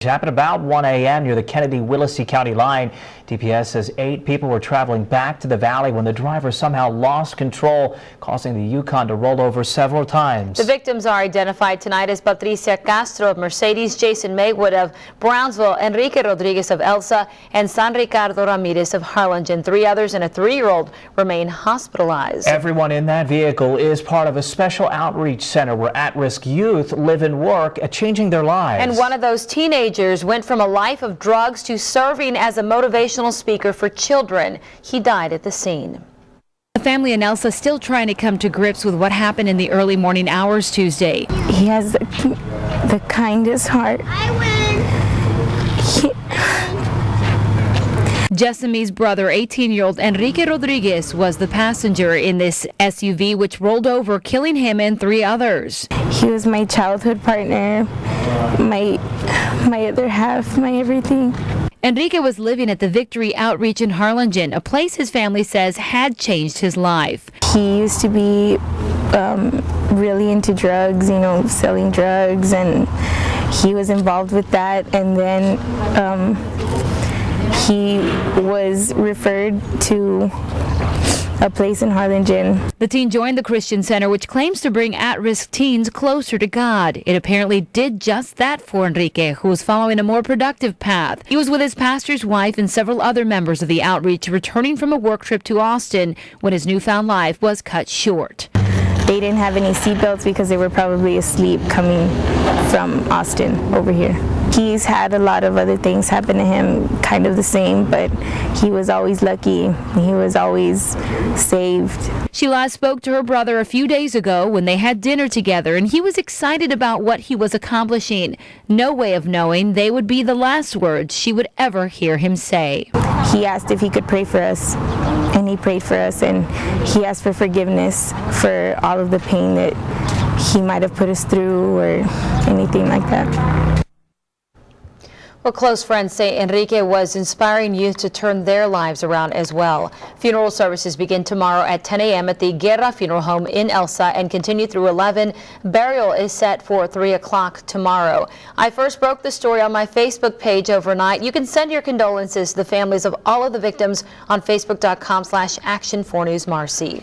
It happened about 1 a.m. near the Kennedy-WILLACY County line. DPS says 8 people were traveling back to the valley when the driver somehow lost control, causing the Yukon to roll over several times. The victims are identified tonight as Patricia Castro of Mercedes, Jason Maywood of Brownsville, Enrique Rodriguez of Elsa, and San Ricardo Ramirez of Harlingen. 3 others and a 3-year-old remain hospitalized. Everyone in that vehicle is part of a special outreach center where at-risk youth live and work at changing their lives. And one of those teenagers went from a life of drugs to serving as a motivational speaker for children. He died at the scene. The family in Elsa still trying to come to grips with what happened in the early morning hours Tuesday. He has the kindest heart. Jesamie's brother, 18-year-old Enrique Rodriguez, was the passenger in this SUV, which rolled over, killing him and 3 others. He was my childhood partner, my other half, my everything. Enrique was living at the Victory Outreach in Harlingen, a place his family says had changed his life. He used to be really into drugs, selling drugs, and he was involved with that, and then he was referred to a place in Harlingen. The teen joined the Christian Center, which claims to bring at-risk teens closer to God. It apparently did just that for Enrique, who was following a more productive path. He was with his pastor's wife and several other members of the outreach, returning from a work trip to Austin when his newfound life was cut short. They didn't have any seatbelts because they were probably asleep coming from Austin over here. He's had a lot of other things happen to him, kind of the same, but he was always lucky. He was always saved. She last spoke to her brother a few days ago when they had dinner together, and he was excited about what he was accomplishing. No way of knowing they would be the last words she would ever hear him say. He asked if he could pray for us, and he prayed for us, and he asked for forgiveness for all of the pain that he might have put us through or anything like that. Well, close friends say Enrique was inspiring youth to turn their lives around as well. Funeral services begin tomorrow at 10 a.m. at the Guerra Funeral Home in Elsa and continue through 11. Burial is set for 3 o'clock tomorrow. I first broke the story on my Facebook page overnight. You can send your condolences to the families of all of the victims on facebook.com/Action4News Marcy.